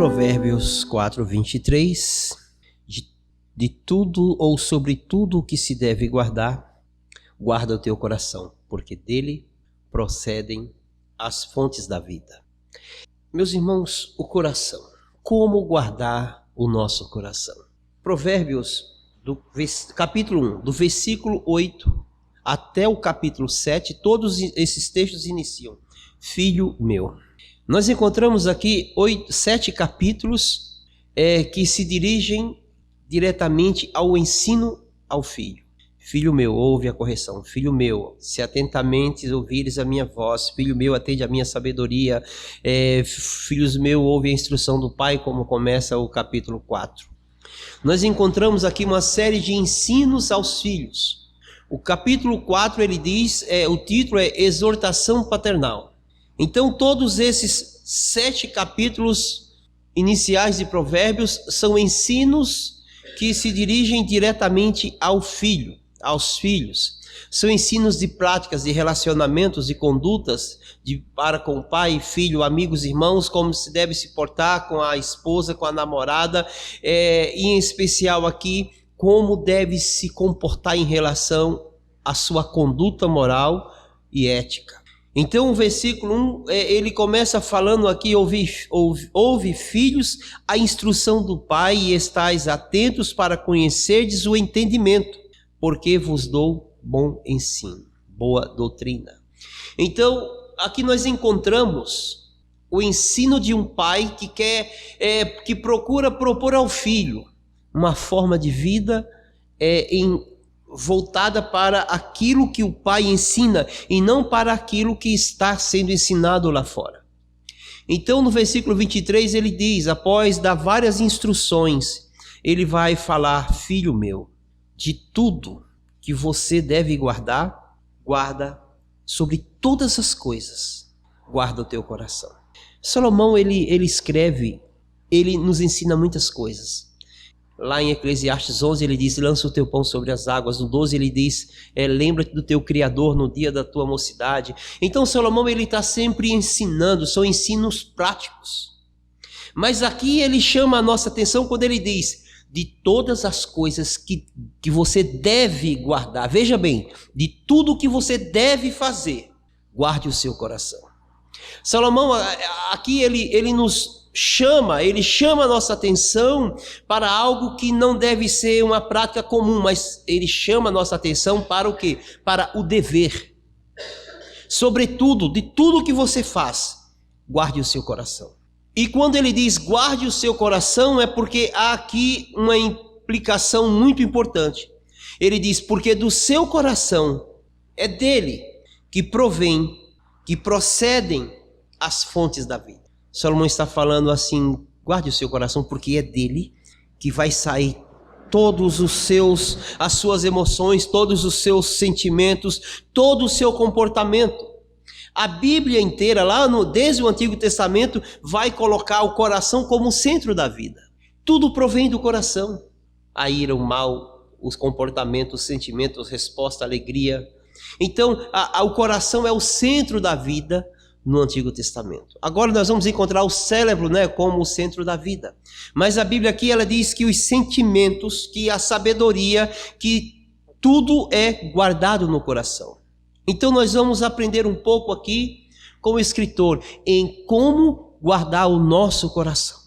Provérbios 4:23, de tudo ou sobre tudo o que se deve guardar, guarda o teu coração, porque dele procedem as fontes da vida. Meus irmãos, o coração. Como guardar o nosso coração? Provérbios, capítulo 1, do versículo 8 até o capítulo 7, todos esses textos iniciam: Filho meu. Nós encontramos aqui 7 capítulos que se dirigem diretamente ao ensino ao filho. Filho meu, ouve a correção. Filho meu, se atentamente ouvires a minha voz. Filho meu, atende a minha sabedoria. Filhos meus, ouve a instrução do pai, como começa o capítulo 4. Nós encontramos aqui uma série de ensinos aos filhos. O capítulo 4, ele diz, o título é Exortação Paternal. Então, todos esses 7 capítulos iniciais de Provérbios são ensinos que se dirigem diretamente ao filho, aos filhos. São ensinos de práticas, de relacionamentos e condutas para com pai, filho, amigos, irmãos, como se deve se portar com a esposa, com a namorada, e em especial aqui, como deve se comportar em relação à sua conduta moral e ética. Então o versículo 1, ele começa falando aqui: ouve filhos a instrução do pai e estais atentos para conhecerdes o entendimento, porque vos dou bom ensino, boa doutrina. Então aqui nós encontramos o ensino de um pai que procura propor ao filho uma forma de vida voltada para aquilo que o pai ensina e não para aquilo que está sendo ensinado lá fora. Então no versículo 23 ele diz, após dar várias instruções, ele vai falar: filho meu, de tudo que você deve guardar, guarda sobre todas as coisas, guarda o teu coração. Salomão ele escreve, ele nos ensina muitas coisas. Lá em Eclesiastes 11 ele diz: lança o teu pão sobre as águas. No 12 ele diz: lembra-te do teu Criador no dia da tua mocidade. Então Salomão ele está sempre ensinando, são ensinos práticos. Mas aqui ele chama a nossa atenção quando ele diz: de todas as coisas que você deve guardar. Veja bem, de tudo que você deve fazer, guarde o seu coração. Salomão aqui ele chama a nossa atenção para algo que não deve ser uma prática comum, mas ele chama a nossa atenção para o quê? Para o dever. Sobretudo, de tudo que você faz, guarde o seu coração. E quando ele diz guarde o seu coração, é porque há aqui uma implicação muito importante. Ele diz: porque do seu coração é dele que procedem as fontes da vida. Salomão está falando assim: guarde o seu coração, porque é dele que vai sair as suas emoções, todos os seus sentimentos, todo o seu comportamento. A Bíblia inteira, desde o Antigo Testamento, vai colocar o coração como o centro da vida. Tudo provém do coração. A ira, o mal, os comportamentos, os sentimentos, resposta, a alegria. Então, o coração é o centro da vida no Antigo Testamento. Agora nós vamos encontrar o cérebro, como o centro da vida. Mas a Bíblia aqui ela diz que os sentimentos, que a sabedoria, que tudo é guardado no coração. Então nós vamos aprender um pouco aqui com o escritor em como guardar o nosso coração.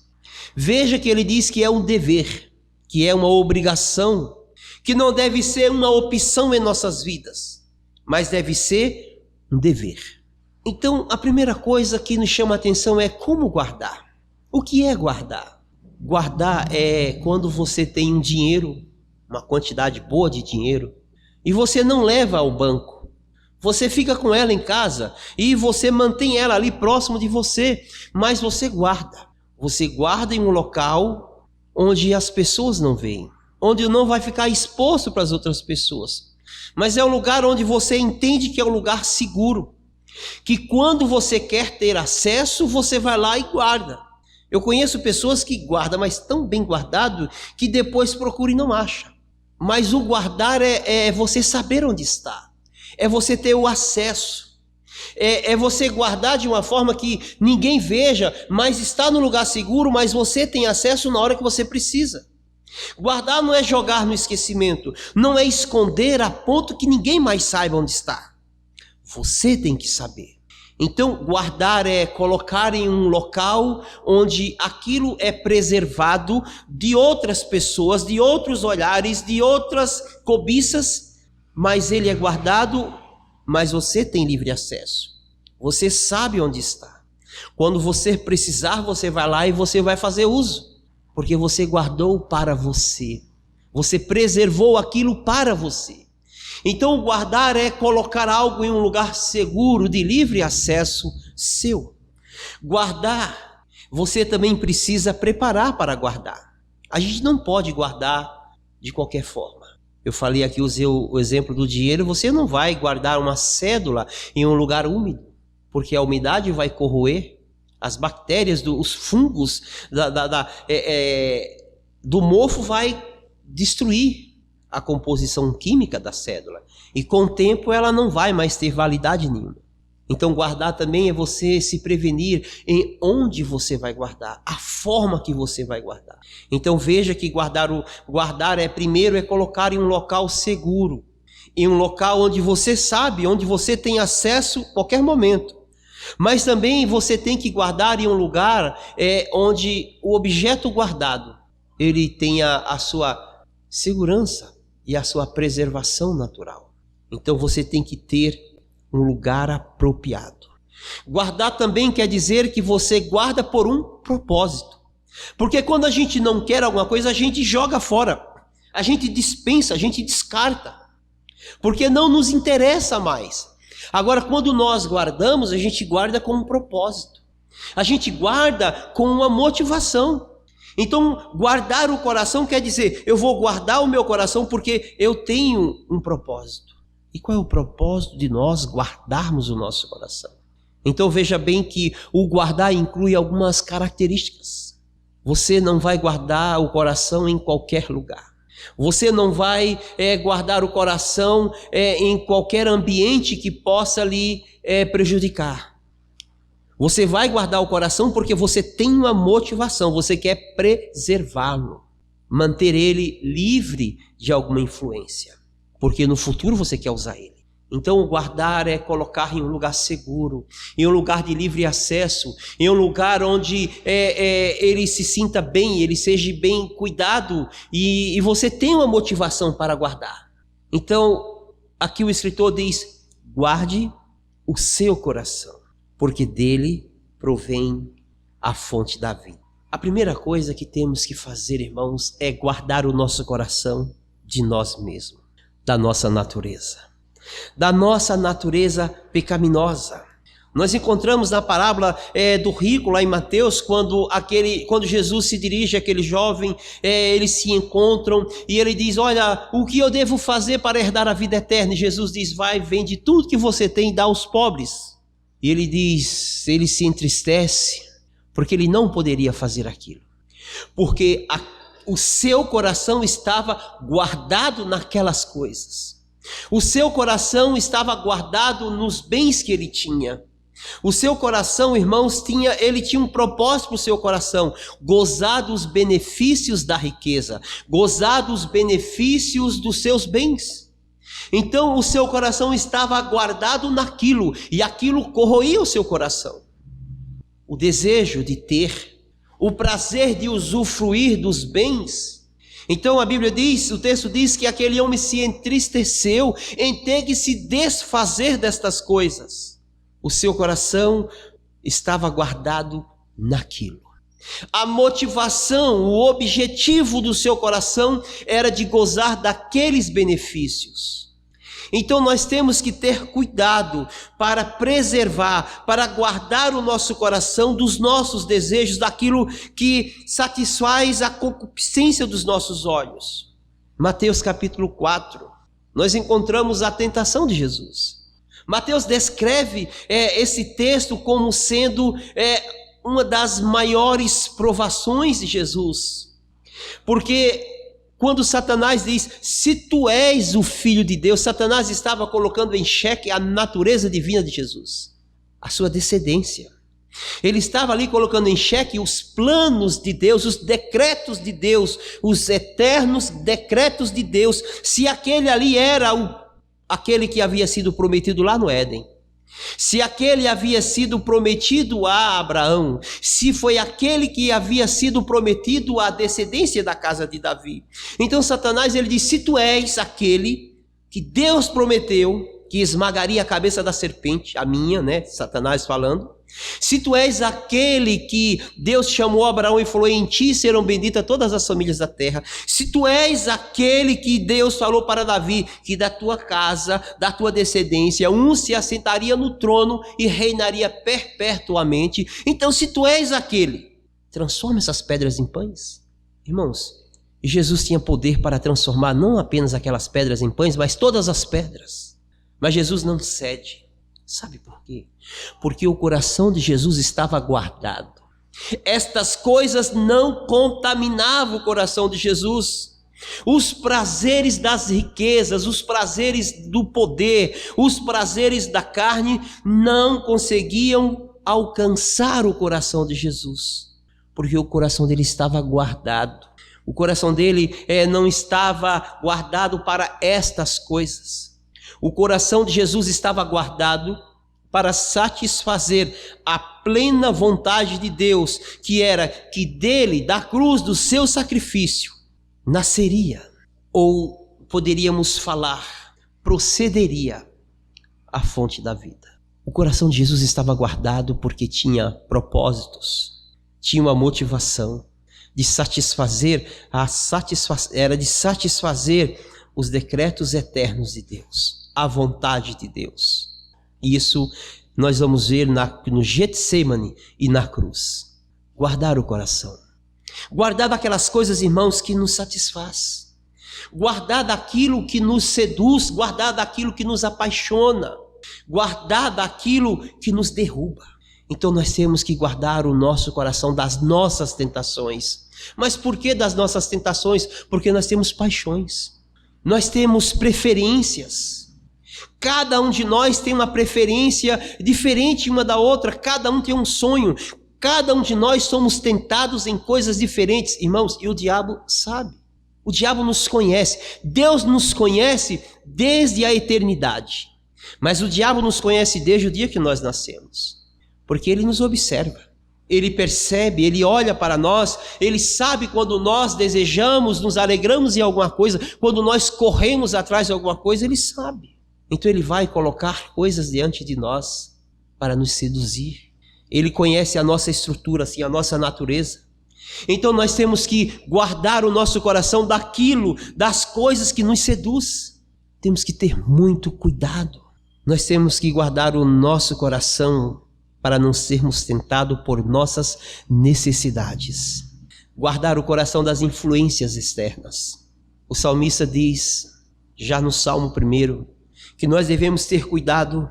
Veja que ele diz que é um dever, que é uma obrigação, que não deve ser uma opção em nossas vidas, mas deve ser um dever. Então, a primeira coisa que nos chama a atenção é como guardar. O que é guardar? Guardar é quando você tem um dinheiro, uma quantidade boa de dinheiro, e você não leva ao banco. Você fica com ela em casa e você mantém ela ali próximo de você, mas você guarda. Você guarda em um local onde as pessoas não veem, onde não vai ficar exposto para as outras pessoas. Mas é um lugar onde você entende que é um lugar seguro, que quando você quer ter acesso, você vai lá e guarda. Eu conheço pessoas que guardam, mas tão bem guardado que depois procura e não acha. Mas o guardar é você saber onde está, é você ter o acesso. É você guardar de uma forma que ninguém veja, mas está no lugar seguro, mas você tem acesso na hora que você precisa. Guardar não é jogar no esquecimento, não é esconder a ponto que ninguém mais saiba onde está. Você tem que saber. Então, guardar é colocar em um local onde aquilo é preservado de outras pessoas, de outros olhares, de outras cobiças, mas ele é guardado, mas você tem livre acesso. Você sabe onde está. Quando você precisar, você vai lá e você vai fazer uso, porque você guardou para você. Você preservou aquilo para você. Então, guardar é colocar algo em um lugar seguro, de livre acesso seu. Guardar, você também precisa preparar para guardar. A gente não pode guardar de qualquer forma. Eu falei aqui, usei o exemplo do dinheiro. Você não vai guardar uma cédula em um lugar úmido, porque a umidade vai corroer, as bactérias, os fungos do mofo vai destruir a composição química da cédula, e com o tempo ela não vai mais ter validade nenhuma. Então, guardar também é você se prevenir em onde você vai guardar, a forma que você vai guardar. Então, veja que guardar primeiro é colocar em um local seguro, em um local onde você sabe, onde você tem acesso a qualquer momento. Mas também você tem que guardar em um lugar onde o objeto guardado, ele tenha a sua segurança e a sua preservação natural. Então você tem que ter um lugar apropriado. Guardar também quer dizer que você guarda por um propósito. Porque quando a gente não quer alguma coisa, a gente joga fora. A gente dispensa, a gente descarta. Porque não nos interessa mais. Agora, quando nós guardamos, a gente guarda com um propósito. A gente guarda com uma motivação. Então, guardar o coração quer dizer, eu vou guardar o meu coração porque eu tenho um propósito. E qual é o propósito de nós guardarmos o nosso coração? Então, veja bem que o guardar inclui algumas características. Você não vai guardar o coração em qualquer lugar. Você não vai guardar o coração em qualquer ambiente que possa lhe prejudicar. Você vai guardar o coração porque você tem uma motivação, você quer preservá-lo, manter ele livre de alguma influência, porque no futuro você quer usar ele. Então, guardar é colocar em um lugar seguro, em um lugar de livre acesso, em um lugar onde ele se sinta bem, ele seja bem cuidado e você tem uma motivação para guardar. Então, aqui o escritor diz, guarde o seu coração, porque dele provém a fonte da vida. A primeira coisa que temos que fazer, irmãos, é guardar o nosso coração de nós mesmos, da nossa natureza pecaminosa. Nós encontramos na parábola do rico lá em Mateus, quando Jesus se dirige àquele jovem, eles se encontram e ele diz, olha, o que eu devo fazer para herdar a vida eterna? E Jesus diz, vai, vende tudo que você tem e dá aos pobres. E ele se entristece, porque ele não poderia fazer aquilo. Porque o seu coração estava guardado naquelas coisas. O seu coração estava guardado nos bens que ele tinha. O seu coração, irmãos, ele tinha um propósito para o seu coração, gozar dos benefícios da riqueza, gozar dos benefícios dos seus bens. Então o seu coração estava guardado naquilo, e aquilo corroía o seu coração. O desejo de ter, o prazer de usufruir dos bens. Então a Bíblia diz, o texto diz que aquele homem se entristeceu em ter que se desfazer destas coisas. O seu coração estava guardado naquilo. A motivação, o objetivo do seu coração era de gozar daqueles benefícios. Então nós temos que ter cuidado para preservar, para guardar o nosso coração dos nossos desejos, daquilo que satisfaz a concupiscência dos nossos olhos. Mateus capítulo 4, nós encontramos a tentação de Jesus. Mateus descreve esse texto como sendo uma das maiores provações de Jesus. Porque quando Satanás diz, se tu és o Filho de Deus, Satanás estava colocando em xeque a natureza divina de Jesus. a sua descendência. Ele estava ali colocando em xeque os planos de Deus, os decretos de Deus, os eternos decretos de Deus. Se aquele ali era aquele que havia sido prometido lá no Éden, se aquele havia sido prometido a Abraão, se foi aquele que havia sido prometido à descendência da casa de Davi. Então Satanás, ele diz: se tu és aquele que Deus prometeu que esmagaria a cabeça da serpente, a minha, né? Satanás falando. Se tu és aquele que Deus chamou Abraão e falou: em ti serão benditas todas as famílias da terra. Se tu és aquele que Deus falou para Davi que da tua casa, da tua descendência, um se assentaria no trono e reinaria perpetuamente. Então, se tu és aquele, transforma essas pedras em pães. Irmãos, Jesus tinha poder para transformar não apenas aquelas pedras em pães, mas todas as pedras. Mas Jesus não cede. Sabe por quê? Porque o coração de Jesus estava guardado. Estas coisas não contaminavam o coração de Jesus. Os prazeres das riquezas, os prazeres do poder, os prazeres da carne não conseguiam alcançar o coração de Jesus, porque o coração dele estava guardado. O coração dele não estava guardado para estas coisas. O coração de Jesus estava guardado para satisfazer a plena vontade de Deus, que era que dele, da cruz, do seu sacrifício, nasceria, ou poderíamos falar, procederia a fonte da vida. O coração de Jesus estava guardado porque tinha propósitos, tinha uma motivação de satisfazer, era de satisfazer os decretos eternos de Deus, a vontade de Deus. Isso nós vamos ver no Getsemane e na cruz. Guardar o coração. Guardar daquelas coisas, irmãos, que nos satisfaz. Guardar daquilo que nos seduz. Guardar daquilo que nos apaixona. Guardar daquilo que nos derruba. Então nós temos que guardar o nosso coração das nossas tentações. Mas por que das nossas tentações? Porque nós temos paixões. Nós temos preferências. Cada um de nós tem uma preferência diferente uma da outra. Cada um tem um sonho. Cada um de nós somos tentados em coisas diferentes, irmãos. E o diabo sabe. O diabo nos conhece. Deus nos conhece desde a eternidade. Mas o diabo nos conhece desde o dia que nós nascemos. Porque ele nos observa. Ele percebe, ele olha para nós, ele sabe quando nós desejamos, nos alegramos em alguma coisa, quando nós corremos atrás de alguma coisa, ele sabe. Então ele vai colocar coisas diante de nós para nos seduzir. Ele conhece a nossa estrutura, assim, a nossa natureza. Então nós temos que guardar o nosso coração daquilo, das coisas que nos seduz. Temos que ter muito cuidado. Nós temos que guardar o nosso coração para não sermos tentados por nossas necessidades. Guardar o coração das influências externas. O salmista diz, já no Salmo 1, que nós devemos ter cuidado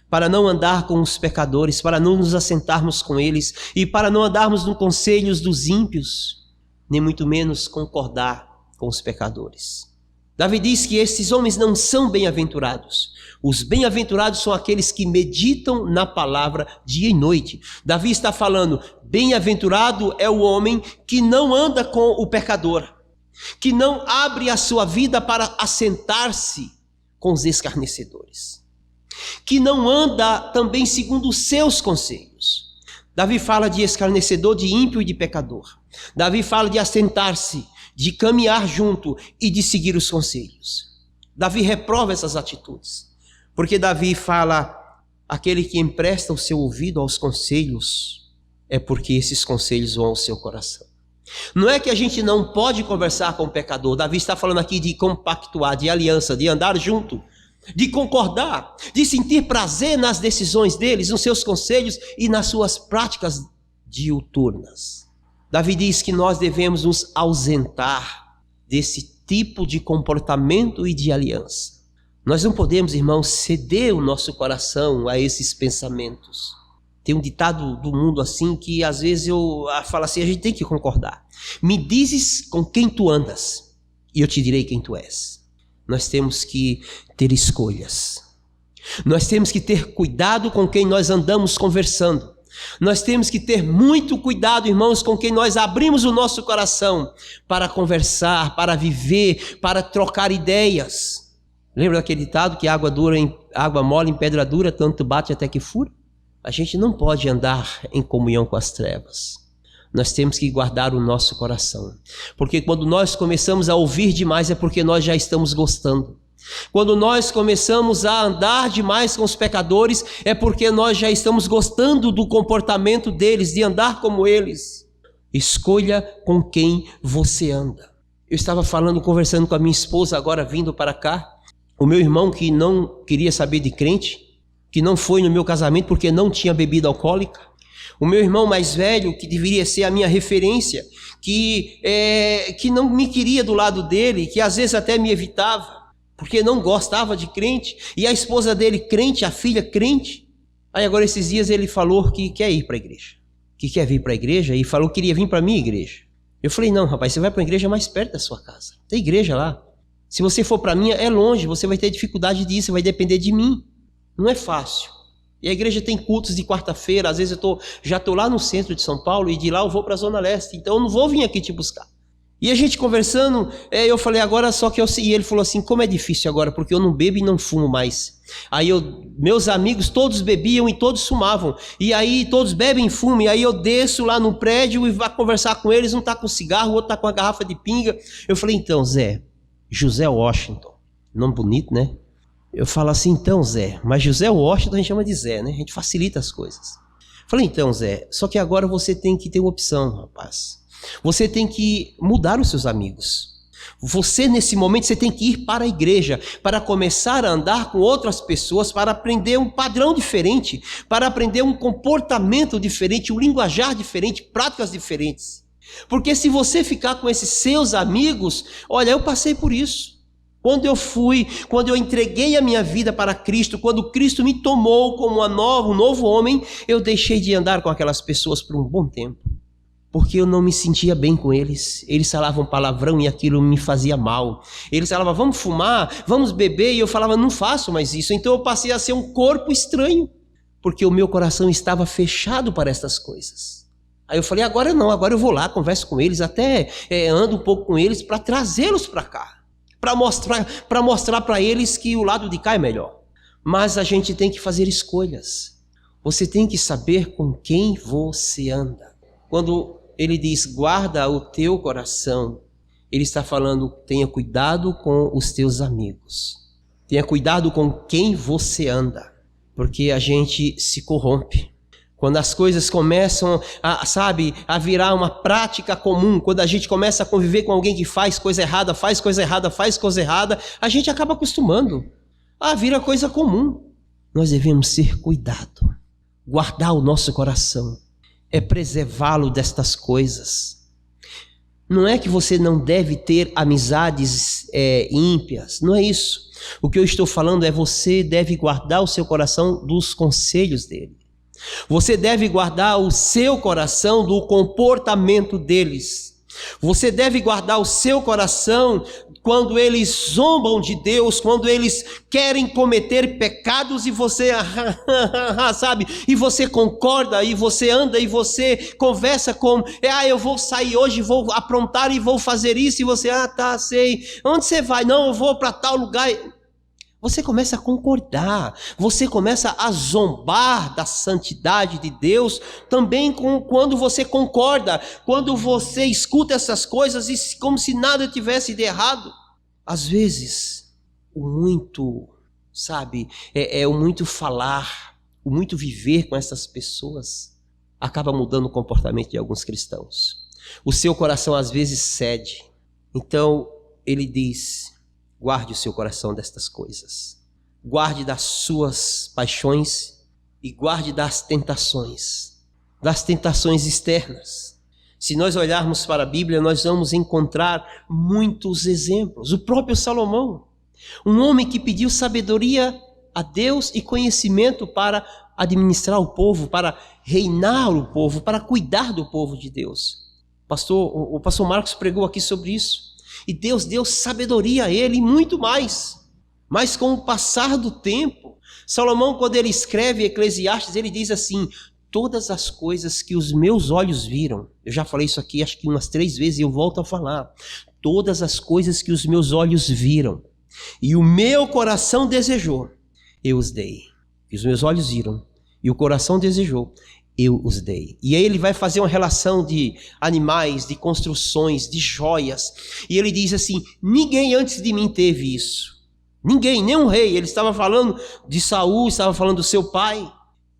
para não andar com os pecadores, para não nos assentarmos com eles e para não andarmos nos conselhos dos ímpios, nem muito menos concordar com os pecadores. Davi diz que esses homens não são bem-aventurados. Os bem-aventurados são aqueles que meditam na palavra dia e noite. Davi está falando, bem-aventurado é o homem que não anda com o pecador, que não abre a sua vida para assentar-se com os escarnecedores, que não anda também segundo os seus conselhos. Davi fala de escarnecedor, de ímpio e de pecador. Davi fala de assentar-se, de caminhar junto e de seguir os conselhos. Davi reprova essas atitudes, porque Davi fala, aquele que empresta o seu ouvido aos conselhos, é porque esses conselhos vão ao seu coração. Não é que a gente não pode conversar com o pecador. Davi está falando aqui de compactuar, de aliança, de andar junto, de concordar, de sentir prazer nas decisões deles, nos seus conselhos e nas suas práticas diuturnas. Davi diz que nós devemos nos ausentar desse tipo de comportamento e de aliança. Nós não podemos, irmãos, ceder o nosso coração a esses pensamentos. Tem um ditado do mundo assim que às vezes eu falo assim, a gente tem que concordar. Me dizes com quem tu andas e eu te direi quem tu és. Nós temos que ter escolhas. Nós temos que ter cuidado com quem nós andamos conversando. Nós temos que ter muito cuidado, irmãos, com quem nós abrimos o nosso coração para conversar, para viver, para trocar ideias. Lembra daquele ditado que água mole em pedra dura, tanto bate até que fura? A gente não pode andar em comunhão com as trevas. Nós temos que guardar o nosso coração. Porque quando nós começamos a ouvir demais é porque nós já estamos gostando. Quando nós começamos a andar demais com os pecadores é porque nós já estamos gostando do comportamento deles, de andar como eles. Escolha com quem você anda. Eu estava conversando com a minha esposa agora vindo para cá. O meu irmão que não queria saber de crente, que não foi no meu casamento porque não tinha bebida alcoólica. O meu irmão mais velho, que deveria ser a minha referência, que não me queria do lado dele, que às vezes até me evitava, porque não gostava de crente. E a esposa dele crente, a filha crente. Aí agora esses dias ele falou que quer ir para a igreja. Que quer vir para a igreja e falou que queria vir para a minha igreja. Eu falei, não rapaz, você vai para a igreja mais perto da sua casa. Tem igreja lá. Se você for para a minha, é longe, você vai ter dificuldade disso, você vai depender de mim. Não é fácil. E a igreja tem cultos de quarta-feira, às vezes já estou lá no centro de São Paulo e de lá eu vou para a Zona Leste, então eu não vou vir aqui te buscar. E a gente conversando, eu falei agora só que e ele falou assim, como é difícil agora, porque eu não bebo e não fumo mais. Aí meus amigos todos bebiam e todos fumavam, e aí todos bebem e fumam, e aí eu desço lá no prédio e vou conversar com eles, um está com cigarro, o outro está com a garrafa de pinga. Eu falei, então Zé, José Washington, nome bonito, né? Eu falo assim, então Zé, mas José Washington a gente chama de Zé, né? A gente facilita as coisas. Falei, então Zé, só que agora você tem que ter uma opção, rapaz. Você tem que mudar os seus amigos. Você nesse momento você tem que ir para a igreja, para começar a andar com outras pessoas, para aprender um padrão diferente, para aprender um comportamento diferente, um linguajar diferente, práticas diferentes. Porque se você ficar com esses seus amigos, olha, eu passei por isso. Quando eu entreguei a minha vida para Cristo, quando Cristo me tomou como um novo homem, eu deixei de andar com aquelas pessoas por um bom tempo. Porque eu não me sentia bem com eles. Eles falavam palavrão e aquilo me fazia mal. Eles falavam, vamos fumar, vamos beber, e eu falava, não faço mais isso. Então eu passei a ser um corpo estranho, porque o meu coração estava fechado para estas coisas. Aí eu falei, agora não, agora eu vou lá, converso com eles, até ando um pouco com eles para trazê-los para cá. Para mostrar para eles que o lado de cá é melhor. Mas a gente tem que fazer escolhas. Você tem que saber com quem você anda. Quando ele diz, guarda o teu coração, ele está falando, tenha cuidado com os teus amigos. Tenha cuidado com quem você anda, porque a gente se corrompe. Quando as coisas começam a virar uma prática comum, quando a gente começa a conviver com alguém que faz coisa errada, a gente acaba acostumando. Vira coisa comum. Nós devemos ter cuidado, guardar o nosso coração. É preservá-lo destas coisas. Não é que você não deve ter amizades ímpias, não é isso. O que eu estou falando é você deve guardar o seu coração dos conselhos dele. Você deve guardar o seu coração do comportamento deles. Você deve guardar o seu coração quando eles zombam de Deus, quando eles querem cometer pecados e você, sabe, e você concorda, e você anda, e você conversa com, eu vou sair hoje, vou aprontar e vou fazer isso, e você, tá, sei, onde você vai? Não, eu vou para tal lugar. Você começa a concordar, você começa a zombar da santidade de Deus, também quando você concorda, quando você escuta essas coisas e como se nada tivesse de errado. Às vezes, o muito falar, o muito viver com essas pessoas, acaba mudando o comportamento de alguns cristãos. O seu coração às vezes cede. Então, ele diz, guarde o seu coração destas coisas. Guarde das suas paixões e guarde das tentações externas. Se nós olharmos para a Bíblia, nós vamos encontrar muitos exemplos. O próprio Salomão, um homem que pediu sabedoria a Deus e conhecimento para administrar o povo, para reinar o povo, para cuidar do povo de Deus. O pastor Marcos pregou aqui sobre isso. E Deus deu sabedoria a ele e muito mais. Mas com o passar do tempo, Salomão, quando ele escreve Eclesiastes, ele diz assim: todas as coisas que os meus olhos viram, eu já falei isso aqui acho que umas 3 vezes e eu volto a falar, todas as coisas que os meus olhos viram e o meu coração desejou, eu os dei. E os meus olhos viram e o coração desejou, eu os dei. E aí ele vai fazer uma relação de animais, de construções, de joias, e ele diz assim: ninguém antes de mim teve isso. Ninguém, nem um rei. Ele estava falando de Saul, estava falando do seu pai.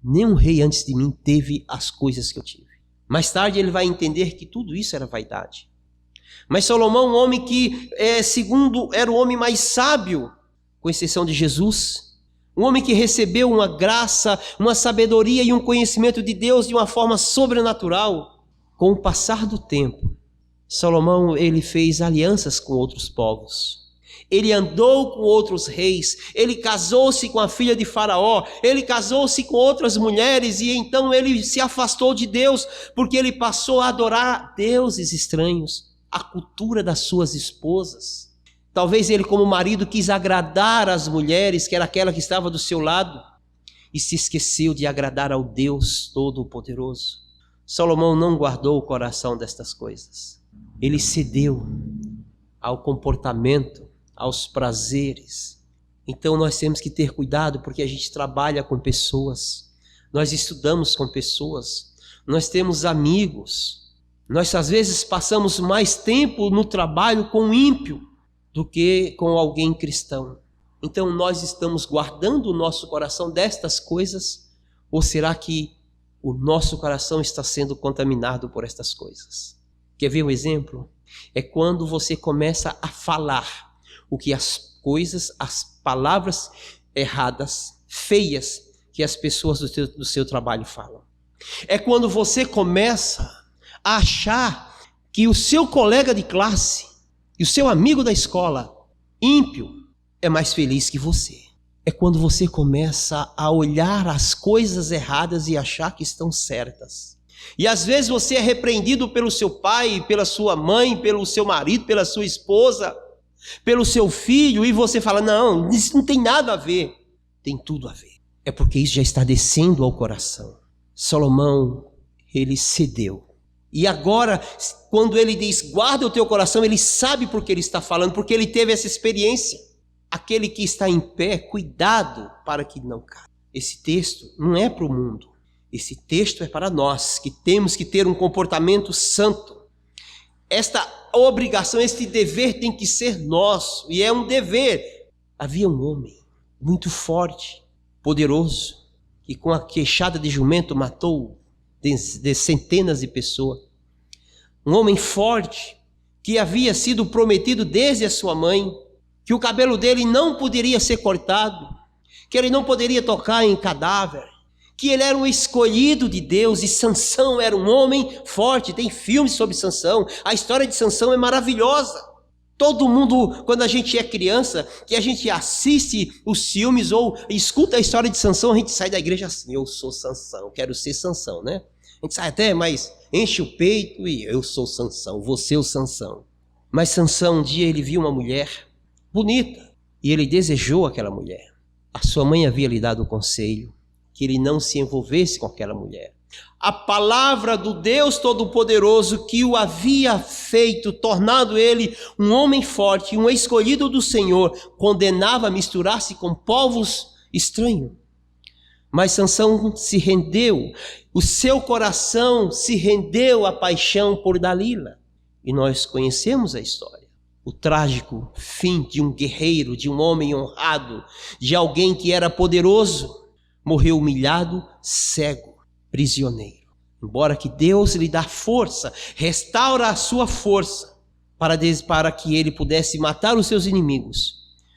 Nenhum rei antes de mim teve as coisas que eu tive. Mais tarde ele vai entender que tudo isso era vaidade. Mas Salomão, um homem que, segundo, era o homem mais sábio, com exceção de Jesus, um homem que recebeu uma graça, uma sabedoria e um conhecimento de Deus de uma forma sobrenatural. Com o passar do tempo, Salomão, ele fez alianças com outros povos. Ele andou com outros reis, ele casou-se com a filha de Faraó, ele casou-se com outras mulheres e então ele se afastou de Deus, porque ele passou a adorar deuses estranhos, a cultura das suas esposas. Talvez ele, como marido, quis agradar as mulheres, que era aquela que estava do seu lado, e se esqueceu de agradar ao Deus Todo-Poderoso. Salomão não guardou o coração destas coisas. Ele cedeu ao comportamento, aos prazeres. Então nós temos que ter cuidado, porque a gente trabalha com pessoas, nós estudamos com pessoas, nós temos amigos, nós às vezes passamos mais tempo no trabalho com o ímpio do que com alguém cristão. Então nós estamos guardando o nosso coração destas coisas, ou será que o nosso coração está sendo contaminado por estas coisas? Quer ver um exemplo? É quando você começa a falar o que as coisas, as palavras erradas, feias, que as pessoas do seu trabalho falam. É quando você começa a achar que o seu colega de classe e o seu amigo da escola, ímpio, é mais feliz que você. É quando você começa a olhar as coisas erradas e achar que estão certas. E às vezes você é repreendido pelo seu pai, pela sua mãe, pelo seu marido, pela sua esposa, pelo seu filho, e você fala: não, isso não tem nada a ver. Tem tudo a ver. É porque isso já está descendo ao coração. Salomão, ele cedeu. E agora, quando ele diz guarda o teu coração, ele sabe por que ele está falando, porque ele teve essa experiência. Aquele que está em pé, cuidado para que não caia. Esse texto não é para o mundo. Esse texto é para nós, que temos que ter um comportamento santo. Esta obrigação, este dever tem que ser nosso, e é um dever. Havia um homem muito forte, poderoso, que com a queixada de jumento matou de centenas de pessoas. Um homem forte, que havia sido prometido desde a sua mãe, que o cabelo dele não poderia ser cortado, que ele não poderia tocar em cadáver, que ele era um escolhido de Deus, e Sansão era um homem forte. Tem filmes sobre Sansão, a história de Sansão é maravilhosa. Todo mundo, quando a gente é criança, que a gente assiste os filmes ou escuta a história de Sansão, a gente sai da igreja assim: eu sou Sansão, quero ser Sansão, né? A gente sai até, mas enche o peito e eu sou Sansão, você é o Sansão. Mas Sansão, um dia ele viu uma mulher bonita e ele desejou aquela mulher. A sua mãe havia lhe dado o conselho que ele não se envolvesse com aquela mulher. A palavra do Deus Todo-Poderoso que o havia feito, tornado ele um homem forte, um escolhido do Senhor, condenava a misturar-se com povos estranhos. Mas Sansão se rendeu, o seu coração se rendeu à paixão por Dalila. E nós conhecemos a história. O trágico fim de um guerreiro, de um homem honrado, de alguém que era poderoso, morreu humilhado, cego, prisioneiro. Embora que Deus lhe dá força, restaura a sua força para que ele pudesse matar os seus inimigos.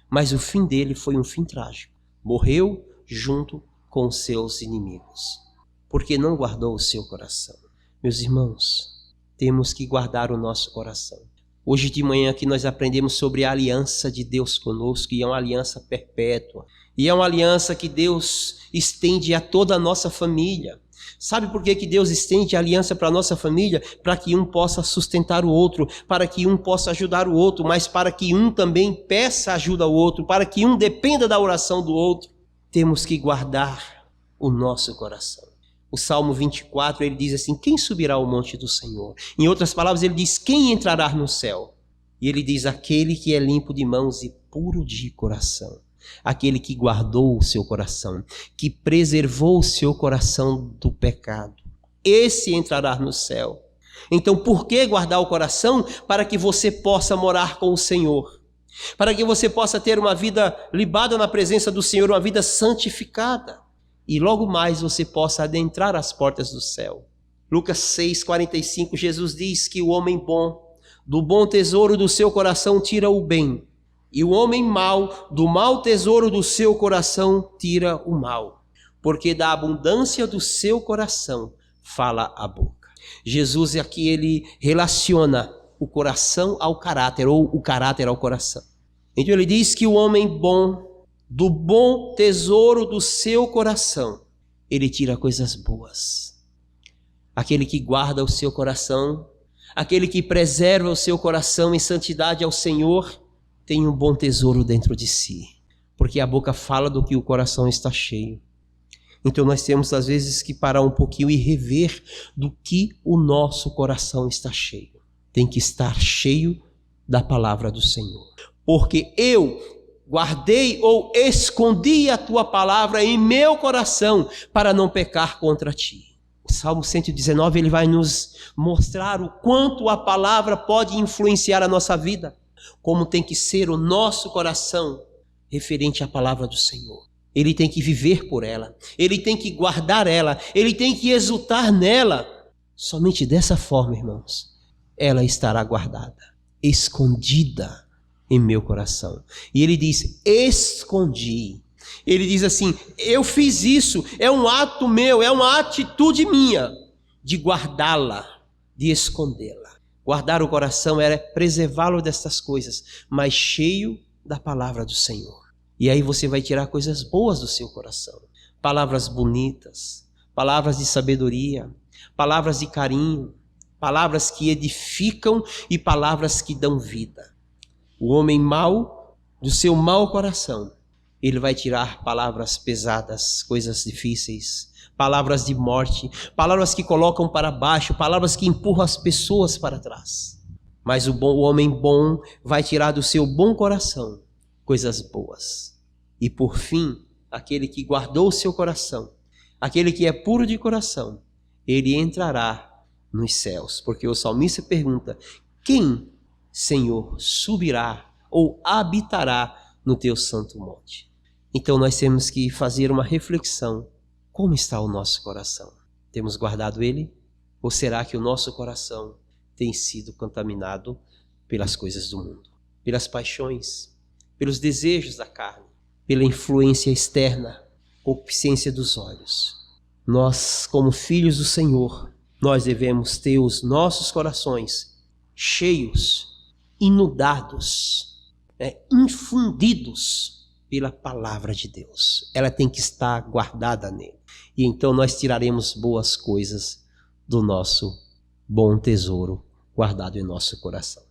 Mas o fim dele foi um fim trágico. Morreu junto com os seus inimigos, porque não guardou o seu coração. Meus irmãos, temos que guardar o nosso coração. Hoje de manhã aqui nós aprendemos sobre a aliança de Deus conosco, e é uma aliança perpétua. E é uma aliança que Deus estende a toda a nossa família. Sabe por que Deus estende a aliança para a nossa família? Para que um possa sustentar o outro, para que um possa ajudar o outro, mas para que um também peça ajuda ao outro, para que um dependa da oração do outro. Temos que guardar o nosso coração. O Salmo 24, ele diz assim: quem subirá ao monte do Senhor? Em outras palavras, ele diz: quem entrará no céu? E ele diz: aquele que é limpo de mãos e puro de coração. Aquele que guardou o seu coração, que preservou o seu coração do pecado. Esse entrará no céu. Então, por que guardar o coração? Para que você possa morar com o Senhor. Para que você possa ter uma vida libada na presença do Senhor, uma vida santificada. E logo mais você possa adentrar as portas do céu. Lucas 6,45, Jesus diz que o homem bom, do bom tesouro do seu coração tira o bem. E o homem mau, do mau tesouro do seu coração, tira o mal. Porque da abundância do seu coração fala a boca. Jesus aqui, ele relaciona o coração ao caráter, ou o caráter ao coração. Então ele diz que o homem bom, do bom tesouro do seu coração, ele tira coisas boas. Aquele que guarda o seu coração, aquele que preserva o seu coração em santidade ao Senhor, tem um bom tesouro dentro de si, porque a boca fala do que o coração está cheio. Então nós temos às vezes que parar um pouquinho e rever do que o nosso coração está cheio. Tem que estar cheio da palavra do Senhor. Porque eu guardei ou escondi a tua palavra em meu coração para não pecar contra ti. O Salmo 119, ele vai nos mostrar o quanto a palavra pode influenciar a nossa vida. Como tem que ser o nosso coração referente à palavra do Senhor. Ele tem que viver por ela, ele tem que guardar ela, ele tem que exultar nela. Somente dessa forma, irmãos, ela estará guardada, escondida em meu coração. E ele diz: escondi. Ele diz assim: eu fiz isso, é um ato meu, é uma atitude minha de guardá-la, de escondê-la. Guardar o coração era preservá-lo destas coisas, mas cheio da palavra do Senhor. E aí você vai tirar coisas boas do seu coração. Palavras bonitas, palavras de sabedoria, palavras de carinho, palavras que edificam e palavras que dão vida. O homem mau, do seu mau coração, ele vai tirar palavras pesadas, coisas difíceis, palavras de morte, palavras que colocam para baixo, palavras que empurram as pessoas para trás. Mas o homem bom vai tirar do seu bom coração coisas boas. E por fim, aquele que guardou o seu coração, aquele que é puro de coração, ele entrará nos céus. Porque o salmista pergunta: quem, Senhor, subirá ou habitará no teu santo monte? Então nós temos que fazer uma reflexão. Como está o nosso coração? Temos guardado ele? Ou será que o nosso coração tem sido contaminado pelas coisas do mundo? Pelas paixões, pelos desejos da carne, pela influência externa, concupiscência dos olhos. Nós, como filhos do Senhor, nós devemos ter os nossos corações cheios, inundados, infundidos pela palavra de Deus. Ela tem que estar guardada nele. E então nós tiraremos boas coisas do nosso bom tesouro guardado em nosso coração.